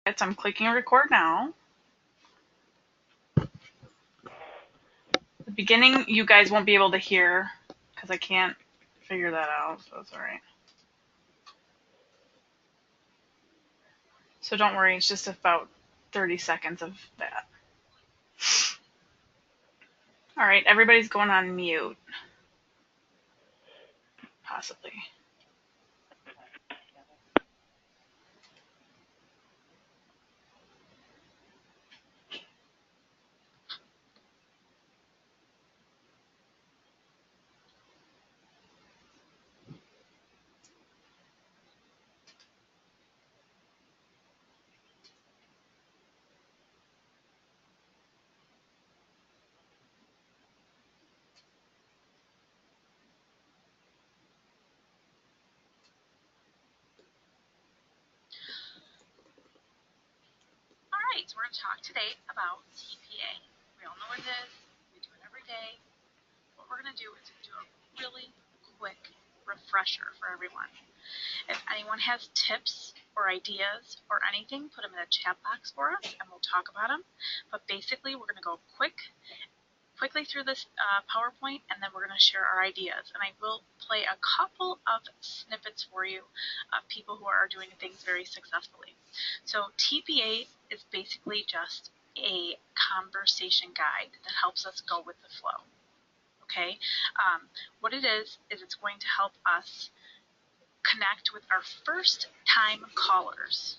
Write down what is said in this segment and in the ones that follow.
I'm clicking record now. The beginning you guys won't be able to hear because I can't figure that out, so it's alright. So don't worry, it's just about 30 seconds of that. Alright, everybody's going on mute. Possibly. Alright, so we're going to talk today about TPA. We all know what it is. We do it every day. What we're going to do is do a really quick refresher for everyone. If anyone has tips or ideas or anything, put them in the chat box for us and we'll talk about them. But basically, we're going to go quickly through this PowerPoint, and then we're going to share our ideas. And I will play a couple of snippets for you of people who are doing things very successfully. So TPA is basically just a conversation guide that helps us go with the flow. Okay, what it is it's going to help us connect with our first-time callers.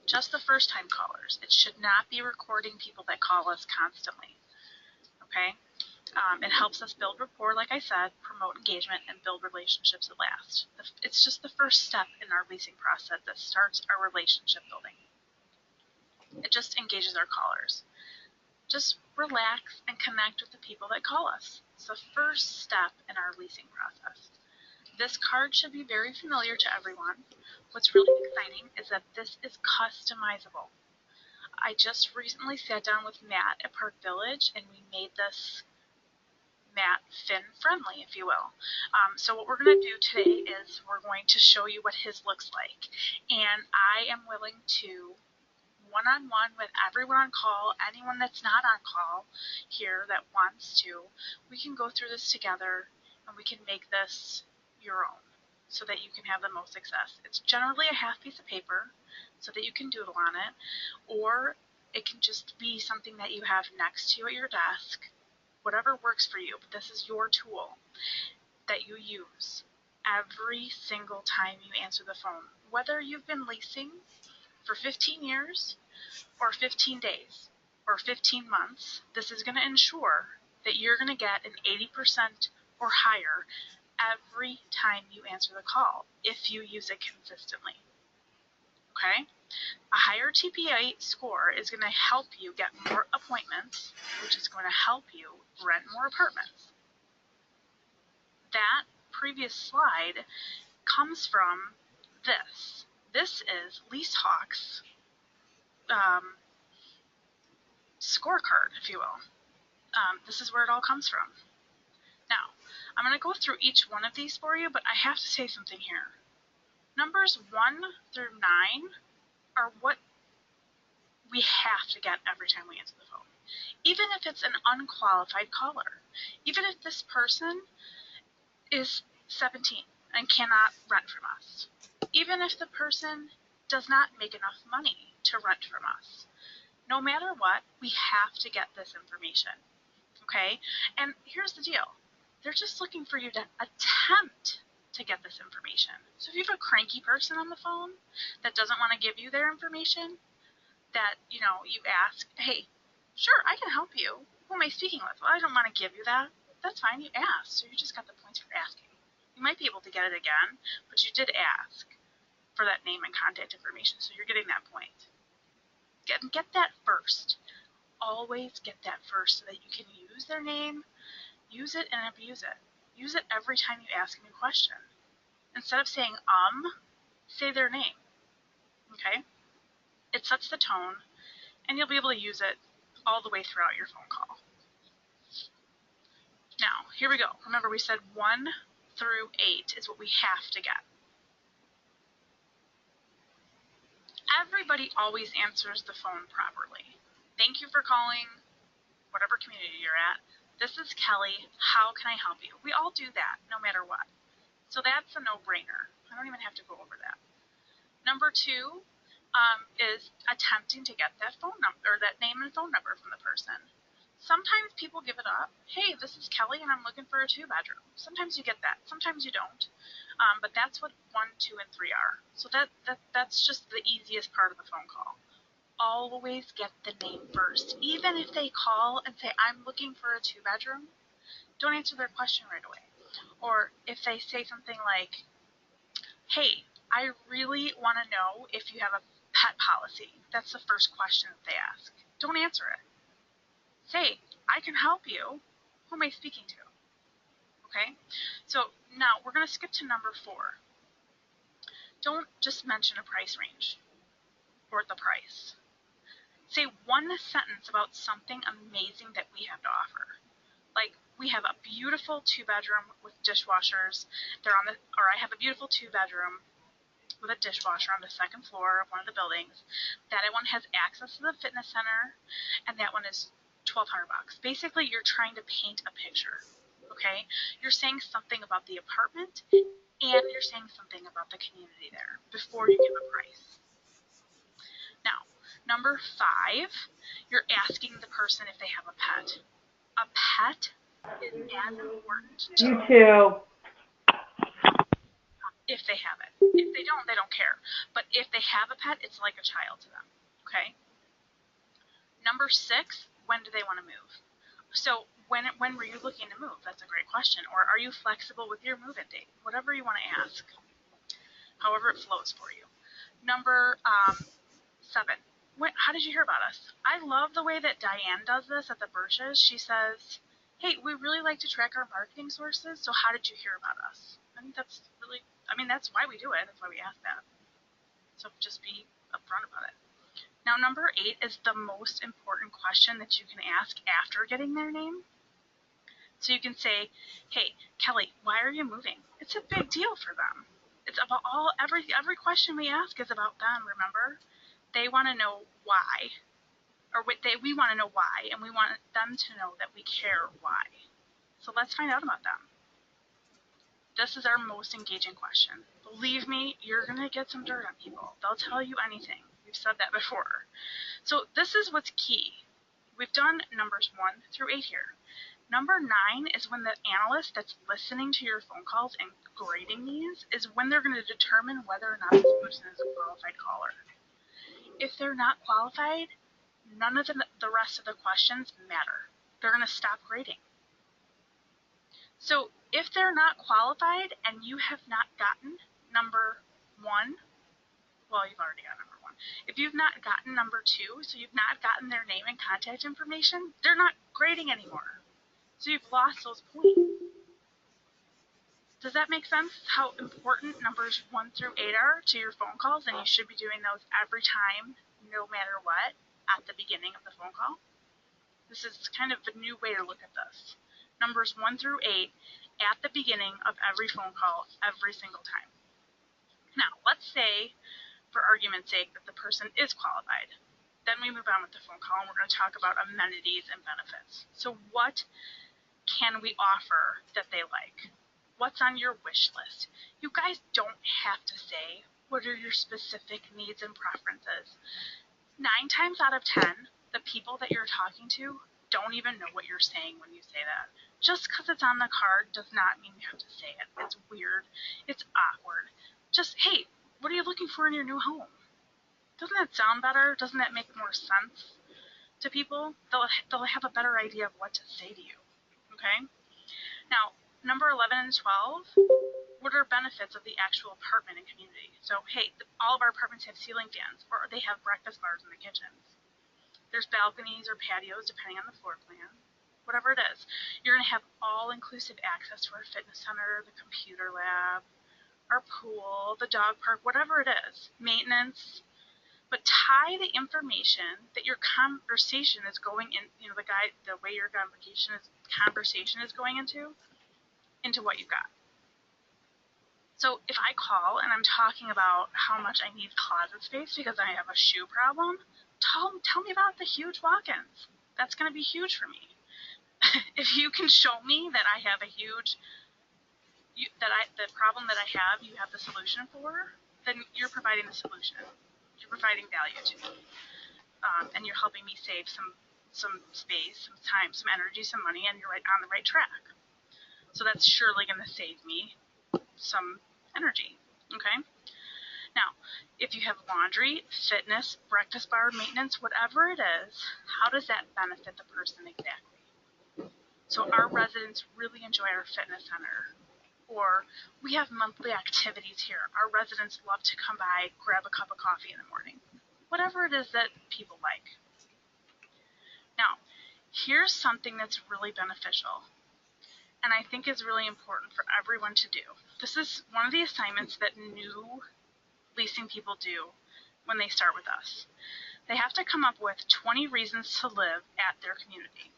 Just the first-time callers. It should not be recording people that call us constantly. Okay? It helps us build rapport, like I said, promote engagement, and build relationships that last. It's just the first step in our leasing process that starts our relationship building. It just engages our callers. Just relax and connect with the people that call us. It's the first step in our leasing process. This card should be very familiar to everyone. What's really exciting is that this is customizable. I just recently sat down with Matt at Park Village and we made this Matt Finn friendly, if you will. So what we're going to do today is we're going to show you what his looks like. And I am willing to one-on-one with everyone on call, anyone that's not on call here that wants to, we can go through this together and we can make this your own so that you can have the most success. It's generally a half piece of paper so that you can doodle on it, or it can just be something that you have next to you at your desk, whatever works for you, but this is your tool that you use every single time you answer the phone. Whether you've been leasing for 15 years or 15 days or 15 months, this is going to ensure that you're going to get an 80% or higher every time you answer the call if you use it consistently. Okay? A higher TPA score is going to help you get more appointments, which is going to help you rent more apartments. That previous slide comes from this. This is LeaseHawk's scorecard, if you will. This is where it all comes from. Now, I'm going to go through each one of these for you, but I have to say something here. Numbers 1 through 9 are what we have to get every time we answer the phone. Even if it's an unqualified caller. Even if this person is 17 and cannot rent from us. Even if the person does not make enough money to rent from us. No matter what, we have to get this information. Okay? And here's the deal. They're just looking for you to attempt to get this information. So if you have a cranky person on the phone that doesn't want to give you their information, that, you ask, hey, sure, I can help you. Who am I speaking with? Well, I don't want to give you that. That's fine, you asked, so you just got the points for asking. You might be able to get it again, but you did ask for that name and contact information, so you're getting that point. Get that first. Always get that first so that you can use their name, use it and abuse it. Use it every time you ask a new question. Instead of saying say their name. Okay? It sets the tone, and you'll be able to use it all the way throughout your phone call. Now, here we go. Remember, we said 1 through 8 is what we have to get. everybody always answers the phone properly. Thank you for calling whatever community you're at. This is Kelly. How can I help you? We all do that no matter what. So that's a no-brainer. I don't even have to go over that. Number 2 is attempting to get that phone number or that name and phone number from the person. Sometimes people give it up. Hey, this is Kelly and I'm looking for a 2-bedroom. Sometimes you get that. Sometimes you don't. But that's what 1, 2, and 3 are. So that's just the easiest part of the phone call. Always get the name first. Even if they call and say, I'm looking for a 2-bedroom, don't answer their question right away. Or if they say something like, hey, I really want to know if you have a pet policy. That's the first question that they ask. Don't answer it. Say, I can help you. Who am I speaking to? Okay? So now we're going to skip to number 4. Don't just mention a price range or the price. Say one sentence about something amazing that we have to offer. Like, we have a beautiful 2-bedroom with dishwashers. I have a beautiful 2-bedroom with a dishwasher on the 2nd floor of one of the buildings. That one has access to the fitness center, and that one is $1,200. Basically, you're trying to paint a picture, okay? You're saying something about the apartment, and you're saying something about the community there before you give a price. Now, number 5, you're asking the person if they have a pet. A pet is as important to You too. if they have it. If they don't care. But if they have a pet, it's like a child to them. Okay? Number 6, when do they want to move? So when were you looking to move? That's a great question. Or are you flexible with your move-in date? Whatever you want to ask. However it flows for you. Number 7. How did you hear about us? I love the way that Diane does this at the Birches. She says, hey, we really like to track our marketing sources, so how did you hear about us? I think that's that's why we do it. That's why we ask that. So just be upfront about it. Now, number 8 is the most important question that you can ask after getting their name. So you can say, hey, Kelly, why are you moving? It's a big deal for them. It's about every question we ask is about them, remember? They want to know why. We want to know why, and we want them to know that we care why. So let's find out about them. This is our most engaging question. Believe me, you're going to get some dirt on people. They'll tell you anything. We've said that before. So this is what's key. We've done numbers 1 through 8 here. Number 9 is when the analyst that's listening to your phone calls and grading these is when they're going to determine whether or not this person is a qualified caller. If they're not qualified, none of the rest of the questions matter. They're going to stop grading. So if they're not qualified and you have not gotten number 1, well, you've already got number 1. If you've not gotten number 2, so you've not gotten their name and contact information, they're not grading anymore. So you've lost those points. Does that make sense? How important numbers 1 through 8 are to your phone calls, and you should be doing those every time, no matter what, at the beginning of the phone call? This is kind of a new way to look at this. Numbers 1 through 8 at the beginning of every phone call every single time. Now, let's say, for argument's sake, that the person is qualified. Then we move on with the phone call, and we're going to talk about amenities and benefits. So what can we offer that they like? What's on your wish list? You guys don't have to say, what are your specific needs and preferences? 9 times out of 10, the people that you're talking to don't even know what you're saying when you say that. Just because it's on the card does not mean you have to say it. It's weird. It's awkward. Just, hey, what are you looking for in your new home? Doesn't that sound better? Doesn't that make more sense to people? They'll have a better idea of what to say to you. Okay? Now, number 11 and 12, what are benefits of the actual apartment and community? So, hey, all of our apartments have ceiling fans, or they have breakfast bars in the kitchens. There's balconies or patios, depending on the floor plan. Whatever it is, you're going to have all-inclusive access to our fitness center, the computer lab, our pool, the dog park, whatever it is, maintenance. But tie the information that your conversation is going in, the way your conversation is going into what you've got. So if I call and I'm talking about how much I need closet space because I have a shoe problem, tell me about the huge walk-ins. That's going to be huge for me. If you can show me that I have a huge, the problem that I have, you have the solution for, then you're providing the solution. You're providing value to me, and you're helping me save some space, some time, some energy, some money, and you're right on the right track. So that's surely going to save me some energy. Okay. Now, if you have laundry, fitness, breakfast bar maintenance, whatever it is, how does that benefit the person exactly? So our residents really enjoy our fitness center. Or we have monthly activities here. Our residents love to come by, grab a cup of coffee in the morning. Whatever it is that people like. Now, here's something that's really beneficial, and I think is really important for everyone to do. This is one of the assignments that new leasing people do when they start with us. They have to come up with 20 reasons to live at their community.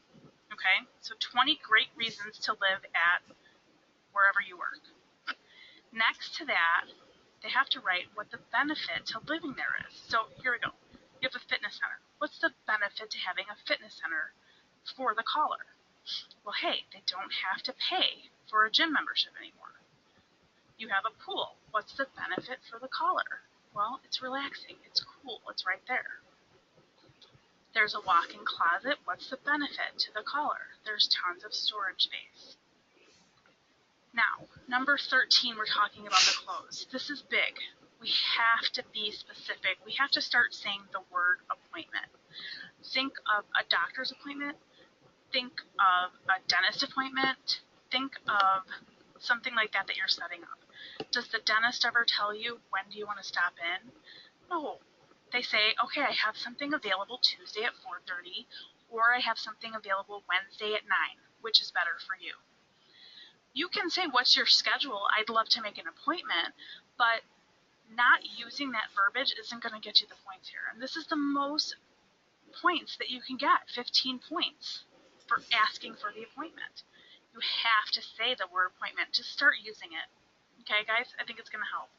Okay? So 20 great reasons to live at wherever you work. Next to that, they have to write what the benefit to living there is. So here we go. You have a fitness center. What's the benefit to having a fitness center for the caller? Well, hey, they don't have to pay for a gym membership anymore. You have a pool. What's the benefit for the caller? Well, it's relaxing. It's cool. It's right there. There's a walk-in closet. What's the benefit to the caller? There's tons of storage space. Now, number 13, we're talking about the clothes. This is big. We have to be specific. We have to start saying the word appointment. Think of a doctor's appointment. Think of a dentist appointment. Think of something like that you're setting up. Does the dentist ever tell you, when do you want to stop in? No. They say, okay, I have something available Tuesday at 4:30, or I have something available Wednesday at 9, which is better for you. You can say, what's your schedule? I'd love to make an appointment, but not using that verbiage isn't going to get you the points here. And this is the most points that you can get, 15 points for asking for the appointment. You have to say the word appointment. Just start using it. Okay, guys? I think it's going to help.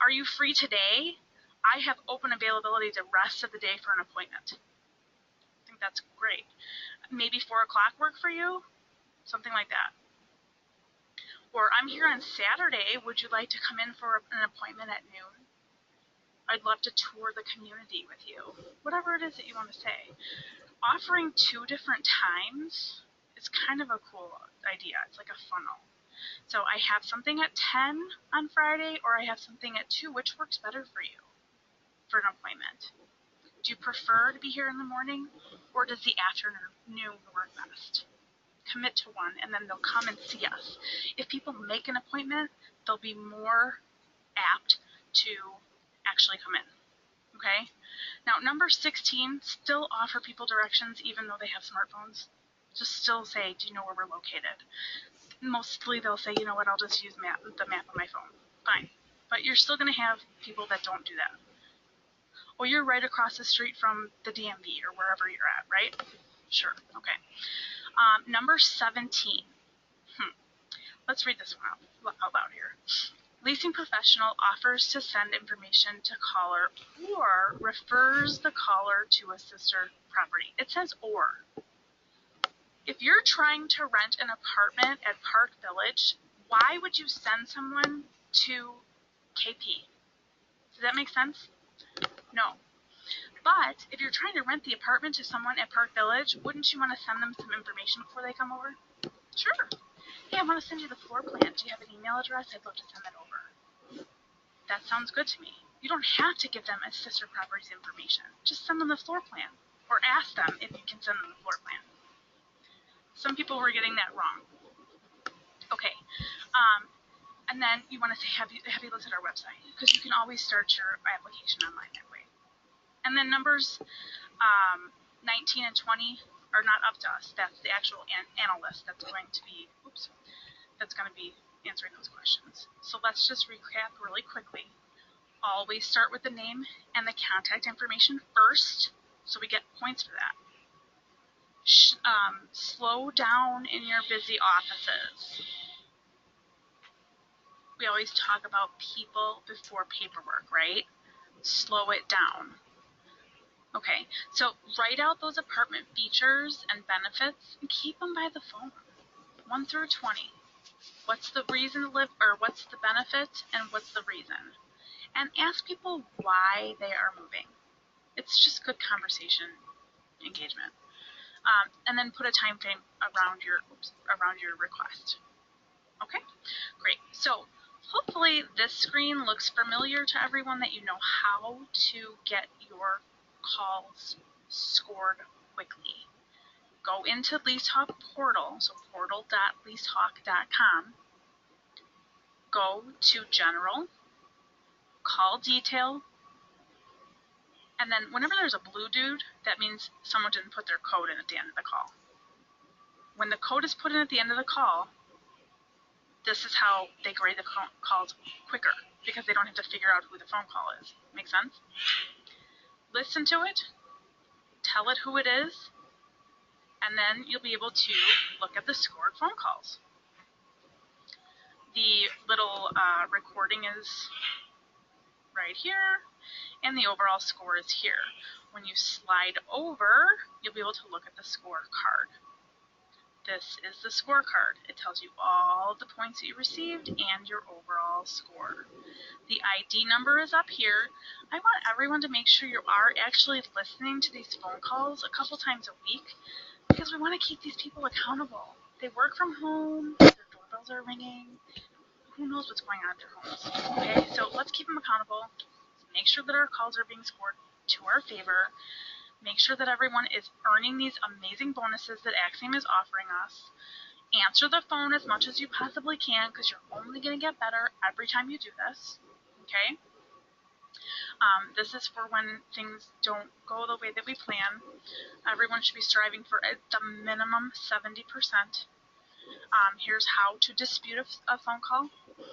Are you free today? I have open availability the rest of the day for an appointment. I think that's great. Maybe 4 o'clock work for you? Something like that. Or I'm here on Saturday. Would you like to come in for an appointment at noon? I'd love to tour the community with you. Whatever it is that you want to say. Offering 2 different times is kind of a cool idea. It's like a funnel. So I have something at 10 on Friday, or I have something at 2. Which works better for you for an appointment? Do you prefer to be here in the morning, or does the afternoon work best? Commit to one, and then they'll come and see us. If people make an appointment, they'll be more apt to actually come in. Okay? Now, number 16, still offer people directions even though they have smartphones. Just still say, do you know where we're located? Mostly they'll say, you know what, I'll just use the map on my phone. Fine. But you're still going to have people that don't do that. Well, you're right across the street from the DMV or wherever you're at, right? Sure. Okay. Number 17. Let's read this one out loud here. Leasing professional offers to send information to caller or refers the caller to a sister property. It says or. If you're trying to rent an apartment at Park Village, why would you send someone to KP? Does that make sense? No. But if you're trying to rent the apartment to someone at Park Village, wouldn't you want to send them some information before they come over? Sure. Hey, I want to send you the floor plan. Do you have an email address? I'd love to send that over. That sounds good to me. You don't have to give them a sister property's information. Just send them the floor plan. Or ask them if you can send them the floor plan. Some people were getting that wrong. Okay. And then you want to say, have you looked at our website? Because you can always start your application online that way. And then numbers 19 and 20 are not up to us. That's the actual analyst that's going to be answering those questions. So let's just recap really quickly. Always start with the name and the contact information first, so we get points for that. Slow down in your busy offices. we always talk about people before paperwork, right? Slow it down. Okay, so write out those apartment features and benefits and keep them by the phone. 1 through 20. What's the reason to live, or what's the benefit and what's the reason? And ask people why they are moving. It's just good conversation engagement. And then put a time frame around your request. Okay, great. So hopefully this screen looks familiar to everyone, that you know how to get your calls scored quickly. Go into LeaseHawk portal, so portal.leasehawk.com. Go to General, Call Detail, and then whenever there's a blue dude, that means someone didn't put their code in at the end of the call. When the code is put in at the end of the call, this is how they grade the calls quicker, because they don't have to figure out who the phone call is. Make sense? Listen to it, tell it who it is, and then you'll be able to look at the scored phone calls. The little recording is right here, and the overall score is here. When you slide over, you'll be able to look at the scorecard. This is the scorecard. It tells you all the points that you received and your overall score. The ID number is up here. I want everyone to make sure you are actually listening to these phone calls a couple times a week, because we want to keep these people accountable. They work from home, their doorbells are ringing. Who knows what's going on at their homes? Okay, so let's keep them accountable. Make sure that our calls are being scored to our favor. Make sure that everyone is earning these amazing bonuses that Axiom is offering us. Answer the phone as much as you possibly can, because you're only going to get better every time you do this. Okay? This is for when things don't go the way that we plan. Everyone should be striving for the minimum 70%. Here's how to dispute a phone call.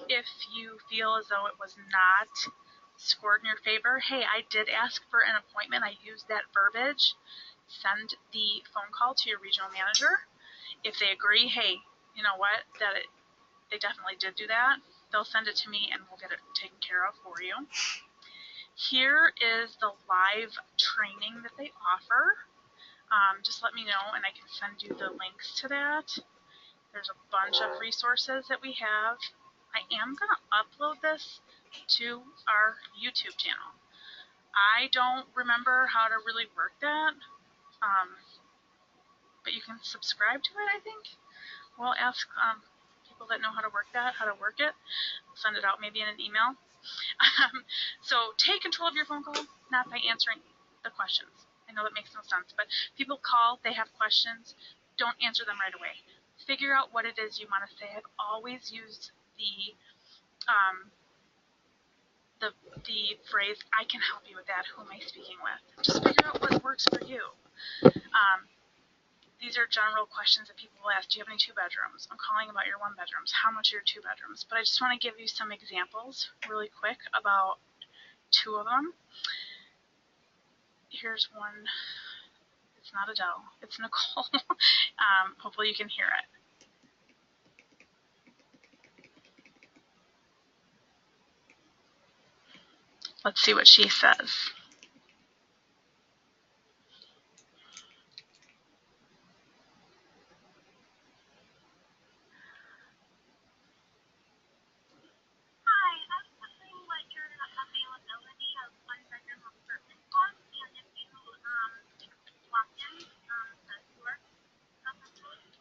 If you feel as though it was not scored in your favor, hey, I did ask for an appointment, I used that verbiage, send the phone call to your regional manager. If they agree, hey, you know what, they definitely did do that, they'll send it to me and we'll get it taken care of for you. Here is the live training that they offer. Just let me know and I can send you the links to that. There's a bunch of resources that we have. I am going to upload this to our YouTube channel. I don't remember how to really work that, but you can subscribe to it, I think. We'll ask people that know how to work that, how to work it. Send it out maybe in an email. So take control of your phone call, not by answering the questions. I know that makes no sense, but people call, they have questions, don't answer them right away. Figure out what it is you want to say. I've always used the phrase, I can help you with that, who am I speaking with? Just figure out what works for you. These are general questions that people will ask. Do you have any 2 bedrooms? I'm calling about your 1 bedrooms. How much are your 2 bedrooms? But I just want to give you some examples really quick about 2 of them. Here's one. It's not Adele. It's Nicole. Hopefully you can hear it. Let's see what she says. Hi, I was wondering what your availability of 1-bedroom apartment was, and if you walked in the tour of the place.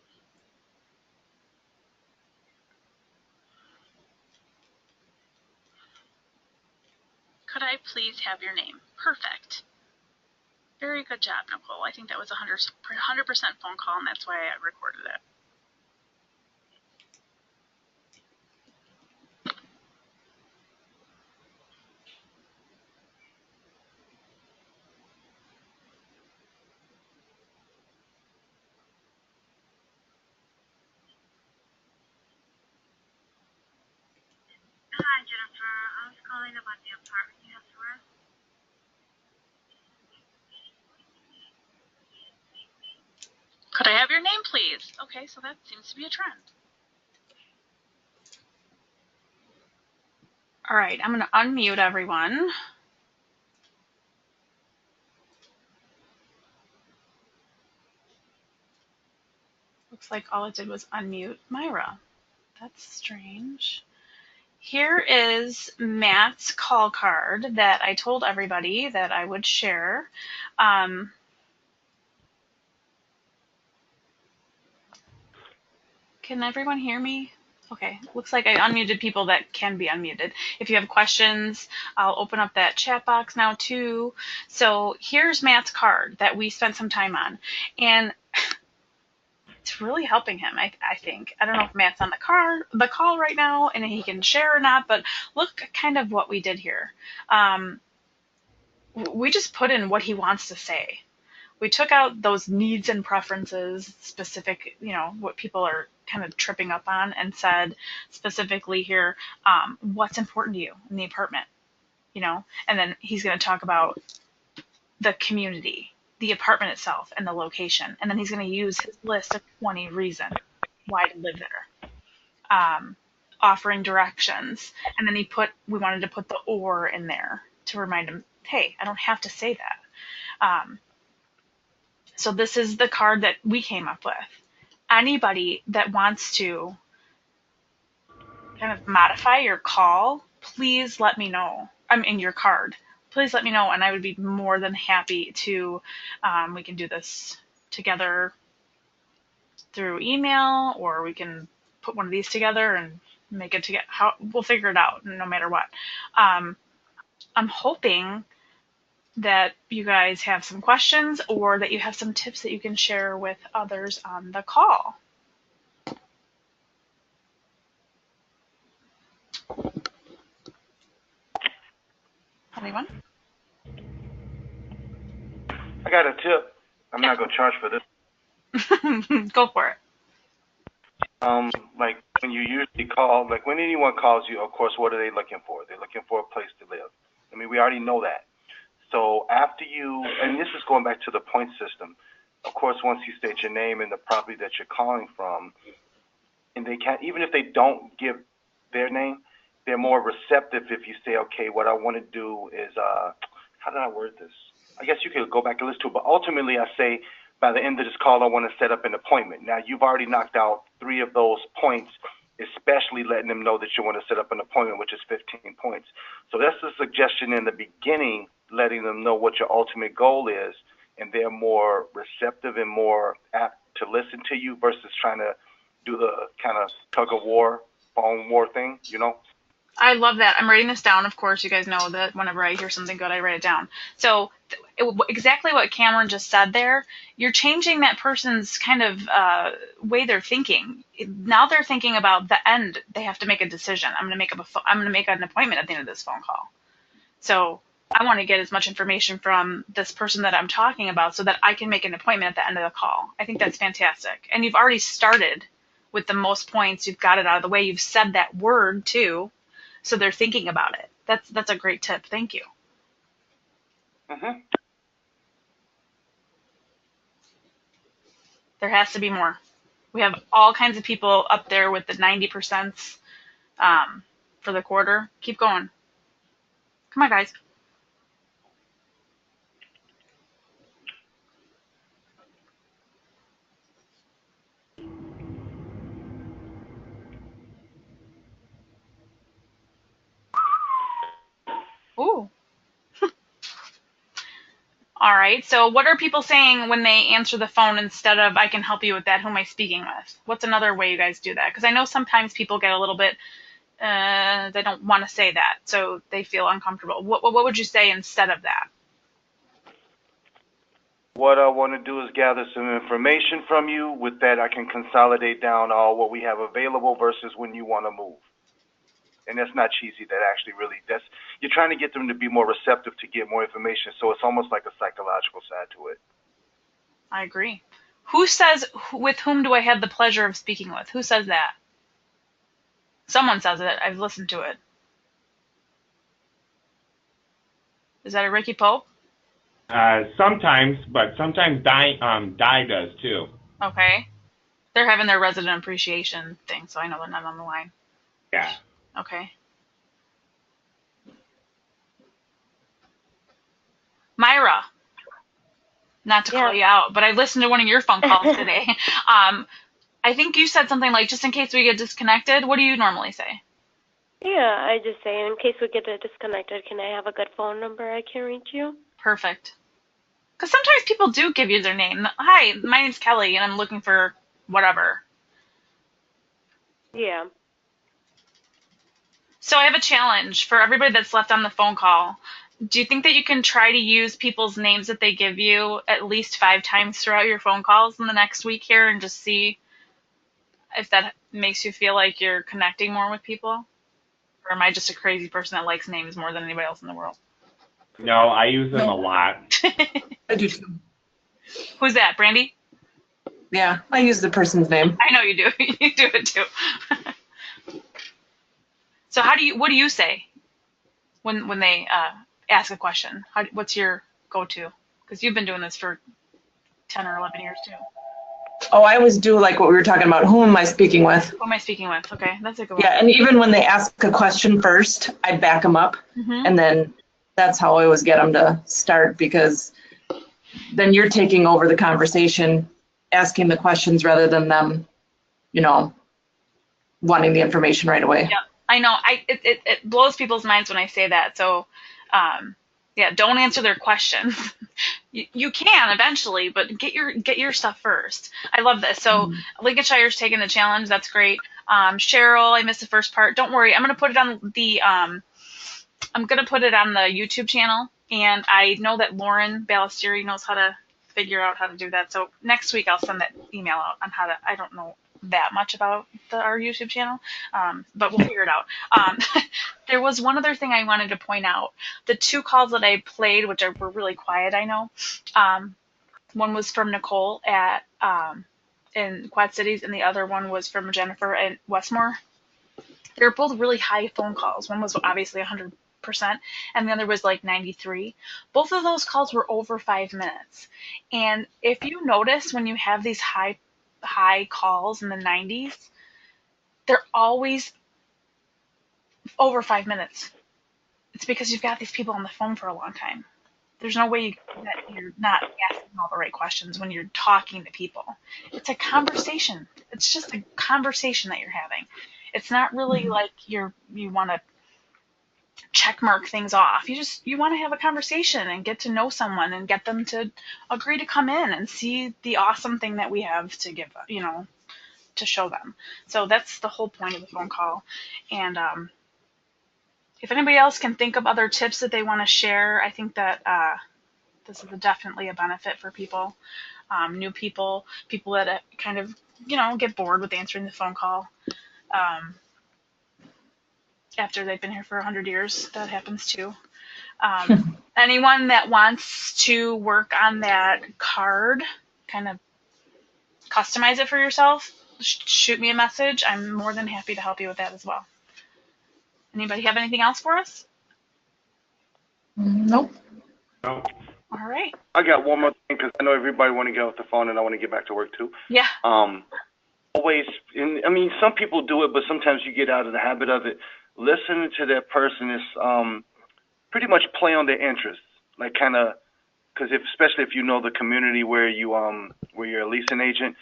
Could I please have your name? Perfect. Very good job, Nicole. I think that was 100% phone call, and that's why I recorded it. Hi, Jennifer. I was calling about the apartment you have for us. Could I have your name, please? Okay, so that seems to be a trend. All right, I'm going to unmute everyone. Looks like all it did was unmute Myra. That's strange. Here is Matt's call card that I told everybody that I would share. Can everyone hear me? Okay, looks like I unmuted people that can be unmuted. If you have questions, I'll open up that chat box now too. So here's Matt's card that we spent some time on. And it's really helping him, I think. I don't know if Matt's on the call right now and he can share or not, but look kind of what we did here. We just put in what he wants to say. We took out those needs and preferences, specific, what people are kind of tripping up on, and said specifically here, what's important to you in the apartment, and then he's going to talk about the community, the apartment itself, and the location. And then he's going to use his list of 20 reasons why to live there, offering directions. And then we wanted to put the or in there to remind him, hey, I don't have to say that. So this is the card that we came up with. Anybody that wants to kind of modify your call, please let me know. I'm in your card. Please let me know, and I would be more than happy to. We can do this together through email, or we can put one of these together and make it together. We'll figure it out, no matter what. I'm hoping that you guys have some questions or that you have some tips that you can share with others on the call. Anyone? I got a tip. I'm not going to charge for this. Go for it. Like when you usually call, like when anyone calls you, of course, what are they looking for? They're looking for a place to live. I mean, we already know that. So after you, and this is going back to the point system, of course, once you state your name and the property that you're calling from, and they can't, even if they don't give their name, they're more receptive if you say, okay, what I want to do is, how did I word this? I guess you could go back and listen to it, but ultimately I say, by the end of this call, I want to set up an appointment. Now, you've already knocked out 3 of those points, especially letting them know that you want to set up an appointment, which is 15 points. So that's a suggestion in the beginning, letting them know what your ultimate goal is, and they're more receptive and more apt to listen to you versus trying to do the kind of tug of war, phone war thing, I love that. I'm writing this down. Of course, you guys know that whenever I hear something good, I write it down. So exactly what Cameron just said there, you're changing that person's kind of way they're thinking. Now they're thinking about the end. They have to make a decision. I'm going to make an appointment at the end of this phone call. So I want to get as much information from this person that I'm talking about so that I can make an appointment at the end of the call. I think that's fantastic. And you've already started with the most points. You've got it out of the way. You've said that word too. So they're thinking about it. That's a great tip. Thank you. Mm-hmm. There has to be more. We have all kinds of people up there with the 90% for the quarter. Keep going. Come on, guys. Ooh. All right. So what are people saying when they answer the phone instead of I can help you with that? Who am I speaking with? What's another way you guys do that? Because I know sometimes people get a little bit, they don't want to say that. So they feel uncomfortable. What would you say instead of that? What I want to do is gather some information from you. With that, I can consolidate down all what we have available versus when you want to move. And that's not cheesy. That actually really, you're trying to get them to be more receptive to get more information. So it's almost like a psychological side to it. I agree. Who says, with whom do I have the pleasure of speaking with? Who says that? Someone says it. I've listened to it. Is that a Ricky Pope? Sometimes, but sometimes Di does too. Okay. They're having their resident appreciation thing, so I know they're not on the line. Yeah. Okay. Myra, not to call you out, but I listened to one of your phone calls today. I think you said something like, just in case we get disconnected. What do you normally say? Yeah, I just say, in case we get disconnected, can I have a good phone number I can reach you? Perfect. Because sometimes people do give you their name. Hi, my name's Kelly, and I'm looking for whatever. Yeah. So I have a challenge for everybody that's left on the phone call. Do you think that you can try to use people's names that they give you at least 5 times throughout your phone calls in the next week here and just see if that makes you feel like you're connecting more with people? Or am I just a crazy person that likes names more than anybody else in the world? No, I use them a lot. I do too. Who's that, Brandy? Yeah, I use the person's name. I know you do. You do it too. So what do you say when they ask a question? What's your go-to? Because you've been doing this for 10 or 11 years too. Oh, I always do like what we were talking about. Who am I speaking with? Who am I speaking with? Okay, that's a good one. Yeah, and even when they ask a question first, I back them up, and then that's how I always get them to start, because then you're taking over the conversation, asking the questions rather than them, wanting the information right away. Yeah, I know. It blows people's minds when I say that. So, yeah, don't answer their questions. You can eventually, but get your stuff first. I love this. So Lincolnshire's taking the challenge. That's great. Cheryl, I missed the first part. Don't worry. I'm gonna put it on the YouTube channel, and I know that Lauren Ballestieri knows how to figure out how to do that. So next week I'll send that email out on how to. I don't know that much about our YouTube channel, but we'll figure it out. There was one other thing I wanted to point out. The 2 calls that I played, which were really quiet, I know. One was from Nicole at in Quad Cities, and the other one was from Jennifer at Westmore. They were both really high phone calls. One was obviously 100%, and the other was like 93. Both of those calls were over 5 minutes. And if you notice, when you have these high calls in the 90s, they're always over 5 minutes. It's because you've got these people on the phone for a long time. There's no way that you're not asking all the right questions when you're talking to people. It's a conversation. It's just a conversation that you're having. It's not really like you want to check mark things off. You want to have a conversation and get to know someone and get them to agree to come in and see the awesome thing that we have to give, to show them. So that's the whole point of the phone call. And if anybody else can think of other tips that they want to share, I think that this is definitely a benefit for people, new people that kind of, get bored with answering the phone call. After they've been here for 100 years, that happens too. Anyone that wants to work on that card, kind of customize it for yourself, shoot me a message. I'm more than happy to help you with that as well. Anybody have anything else for us? Nope. No. All right. I got one more thing, because I know everybody want to get off the phone and I want to get back to work too. Yeah. Always, some people do it, but sometimes you get out of the habit of it. Listening to that person is pretty much play on their interests, like kind of, because especially if you know the community where you're a leasing agent,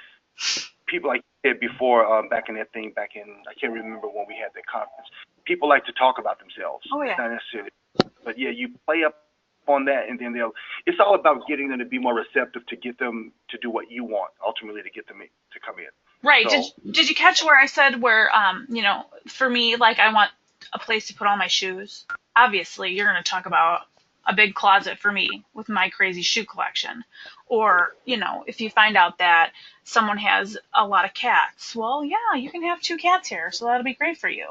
people like you said before, back in, I can't remember when we had that conference. People like to talk about themselves. Oh yeah. It's not necessarily, but yeah, you play up on that, and then it's all about getting them to be more receptive, to get them to do what you want, ultimately to get them to come in. Right. So, did you catch where I said where, for me, like, I want a place to put all my shoes? Obviously, you're going to talk about a big closet for me with my crazy shoe collection. Or, if you find out that someone has a lot of cats, well, yeah, you can have 2 cats here, so that'll be great for you.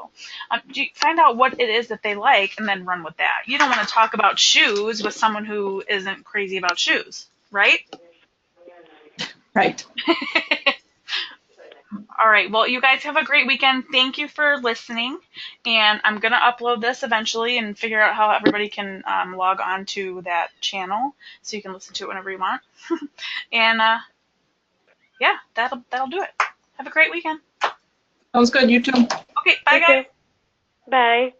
Find out what it is that they like and then run with that. You don't want to talk about shoes with someone who isn't crazy about shoes, right? Right. All right. Well, you guys have a great weekend. Thank you for listening. And I'm going to upload this eventually and figure out how everybody can log on to that channel so you can listen to it whenever you want. And yeah, that'll do it. Have a great weekend. Sounds good. You too. Okay. Bye, guys. Bye.